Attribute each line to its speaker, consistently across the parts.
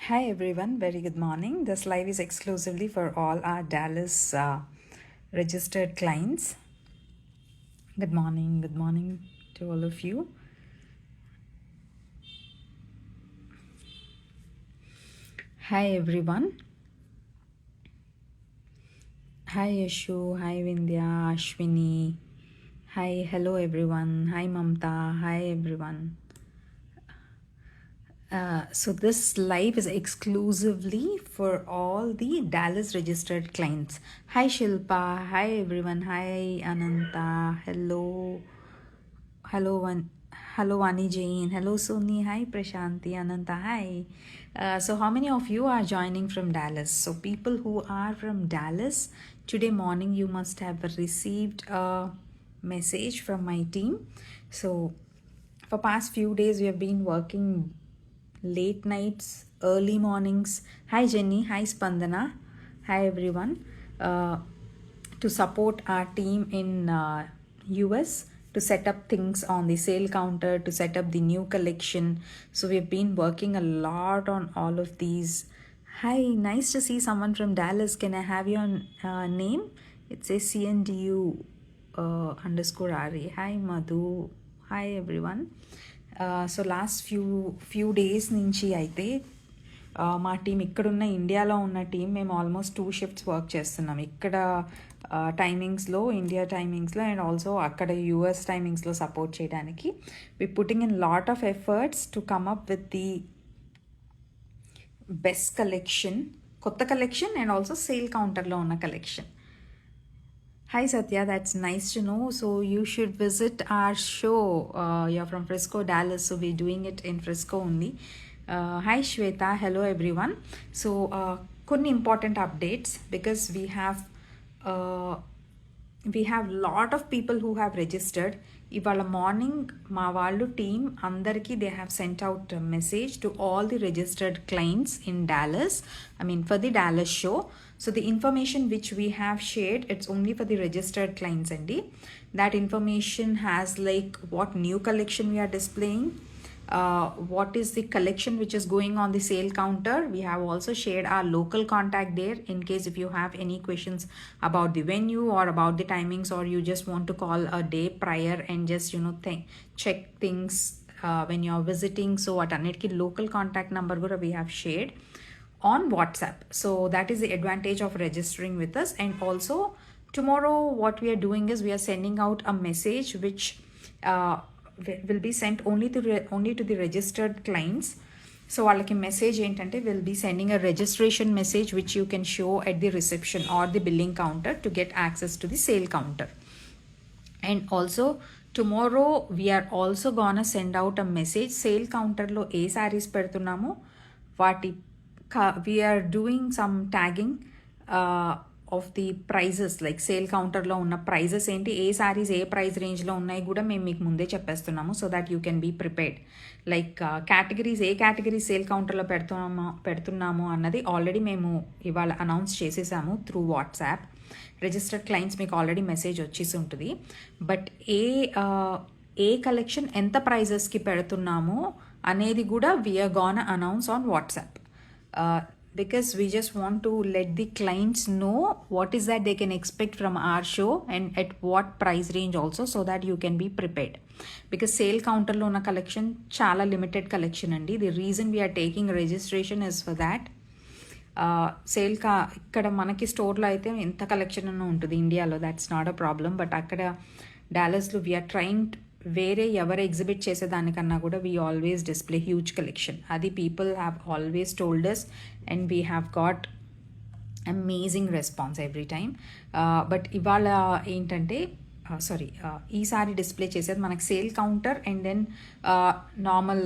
Speaker 1: Hi everyone, very good morning. This live is exclusively for all our Dallas registered clients. Good morning to all of you. Hi everyone. Hi Yashu, hi Vindhya, Ashwini. Hi, hello everyone. Hi Mamta, hi everyone. So this live is exclusively for all the Dallas registered clients. Hi Shilpa, hi everyone, hi Ananta, hello hello Vani Jain, hello Soni, hi Prashanti, Ananta, hi. So how many of you are joining from Dallas? So people who are from Dallas, today morning you must have received a message from my team. So for past few days we have been working late nights, early mornings. Hi Jenny, hi Spandana, hi everyone. Uh, to support our team in US to set up things on the sale counter, to set up the new collection. So we've been working a lot on all of these. Hi, nice to see someone from Dallas. Can I have your name? It says CNDU underscore RA. Hi Madhu. Hi everyone. So last few days నుంచి అయితే మా team ఇక్కడున్న ఇండియాలో ఉన్న team మేము almost 2 shifts work చేస్తున్నాం. ఇక్కడ టైమింగ్స్లో, ఇండియా టైమింగ్స్లో అండ్ ఆల్సో అక్కడ యూఎస్ టైమింగ్స్లో సపోర్ట్ చేయడానికి we putting in lot of efforts to come up with the best collection, కొత్త కలెక్షన్ అండ్ ఆల్సో సేల్ కౌంటర్లో ఉన్న collection. Hi Satya, that's nice to know. So you should visit our show. You're from Frisco, Dallas, so we're doing it in Frisco only. Hi Shweta, hello everyone. So కొన్ని important updates because we have lot of people who have registered. ఇవాళ morning మా వాళ్ళు team అందరికీ they have sent out message to all the registered clients in Dallas, I mean for the Dallas show. So the information which we have shared, it's only for the registered clients andi. That information has like what new collection we are displaying, what is the collection which is going on the sale counter. We have also shared our local contact there in case if you have any questions about the venue or about the timings, or you just want to call a day prior and just check things when you are visiting. So what anitki local contact number kuda we have shared on WhatsApp. So that is the advantage of registering with us. And also tomorrow what we are doing is we are sending out a message which will be sent only to the registered clients. So వాళ్ళకి message ఏంటంటే will be sending a registration message which you can show at the reception or the billing counter to get access to the sale counter. And also tomorrow we're also gonna send out a message sale కౌంటర్లో ఏ శారీస్ పెడుతున్నామో వాటి we're doing some tagging of the prices, like sale కౌంటర్లో ఉన్న prices ఏంటి, ఏ శారీస్ ఏ price రేంజ్లో ఉన్నాయి కూడా మేము మీకు ముందే చెప్పేస్తున్నాము. So that you can be prepared. Like categories, ఏ కేటగిరీ సేల్ కౌంటర్లో పెడుతున్నాము అన్నది ఆల్రెడీ మేము ఇవాళ అనౌన్స్ చేసేసాము త్రూ వాట్సాప్. రిజిస్టర్డ్ క్లయింట్స్ మీకు ఆల్రెడీ మెసేజ్ వచ్చేసి ఉంటుంది. బట్ ఏ కలెక్షన్ ఎంత ప్రైజెస్కి పెడుతున్నామో అనేది కూడా we're gonna announce on WhatsApp. Because we just want to let the clients know what is that they can expect from our show and at what price range also, so that you can be prepared. Because sale counter lo una collection chala limited collection andi. The reason we are taking registration is for that. Sale ఇక్కడ మనకి స్టోర్లో అయితే ఎంత collection అన్న ఉంటుంది ఇండియాలో, that's not a problem. But అక్కడ డాలస్లో వీఆర్ ట్రైంగ్ వేరే ఎవరు ఎగ్జిబిట్ చేసేదానికన్నా కూడా we always display huge collection. అది people have always told us and we have got amazing response every time. But ఇవాళ ఏంటంటే ఈసారి డిస్ప్లే చేసేది మనకి sale counter and then normal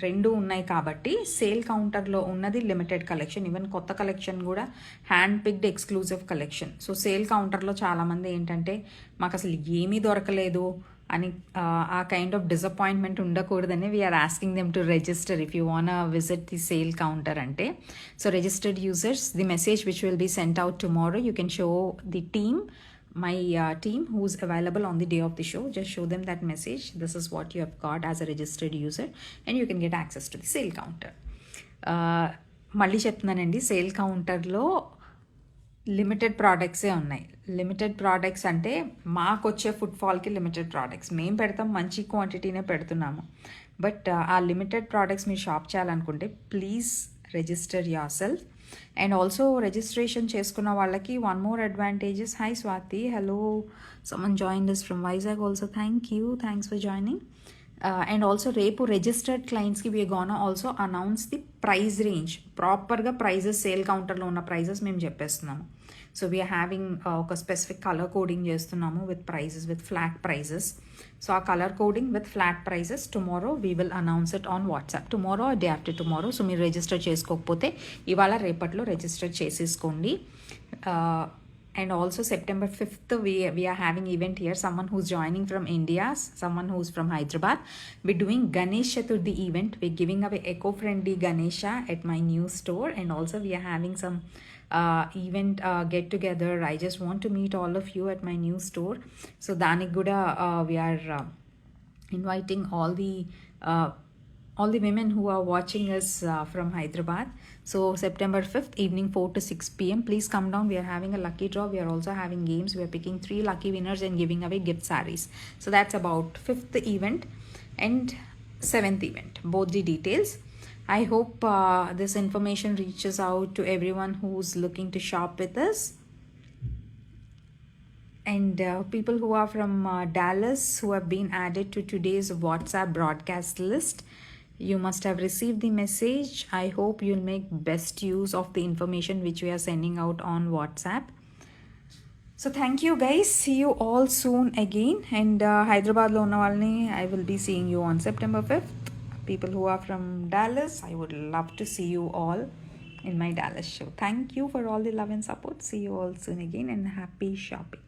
Speaker 1: రెండు ఉన్నాయి కాబట్టి సేల్ కౌంటర్లో ఉన్నది లిమిటెడ్ కలెక్షన్, ఈవెన్ కొత్త కలెక్షన్ కూడా hand picked exclusive collection. So sale కౌంటర్లో చాలామంది ఏంటంటే మాకు అసలు ఏమీ దొరకలేదు అని ఆ కైండ్ ఆఫ్ డిసప్పాయింట్మెంట్ ఉండకూడదని we're asking them to register if you want visit the sale counter అంటే. So registered users, the message which will be sent out tomorrow, you can show the team, my team who's available on the day of the show. Just show them that message, this is what you have got as a registered user, and you can get access to the sale counter. మళ్ళీ చెప్తున్నానండి, sale కౌంటర్లో limited ప్రోడక్ట్సే ఉన్నాయి. Limited products అంటే మాకు వచ్చే ఫుట్ఫాల్కి limited products మేము పెడతాం, మంచి క్వాంటిటీనే పెడుతున్నాము. బట్ ఆ లిమిటెడ్ ప్రోడక్ట్స్ మీరు షాప్ చేయాలనుకుంటే please register yourself. And also registration చేసుకున్న వాళ్ళకి one more advantages. Hi Swathi, hello, someone join us from Vizag also. Thanks for joining. And also రేపు రిజిస్టర్డ్ క్లయింట్స్కి we gonna also announce the price range. ప్రాపర్గా prices, sale కౌంటర్లో ఉన్న prices మేము చెప్పేస్తున్నాము. So we're having ఒక స్పెసిఫిక్ కలర్ కోడింగ్ చేస్తున్నాము with prices, with flat prices. So ఆ colour coding with flat prices tomorrow we will announce it on WhatsApp. Tomorrow day after tomorrow. So మీరు register చేసుకోకపోతే ఇవాళ రేపట్లో register చేసేసుకోండి. And also September 5th, we are having event here. Someone who's joining from India, someone who's from Hyderabad. We're doing Ganesh Chaturthi event. We're giving away eco-friendly Ganesha at my new store. And also we are having some event get together. I just want to meet all of you at my new store. So Danik Guda, we are inviting all the women who are watching us from Hyderabad. So September 5th evening 4 to 6 p.m. Please come down. We are having a lucky draw. We are also having games. We are picking 3 lucky winners and giving away gift sarees. So that's about 5th event and 7th event. Both the details. I hope this information reaches out to everyone who's looking to shop with us. And people who are from Dallas who have been added to today's WhatsApp broadcast list, you must have received the message. I hope you'll make best use of the information which we are sending out on WhatsApp. So thank you guys. See you all soon again. And Hyderabad lo unna valni, I will be seeing you on September 5th. People who are from Dallas, I would love to see you all in my Dallas show. Thank you for all the love and support. See you all soon again and happy shopping.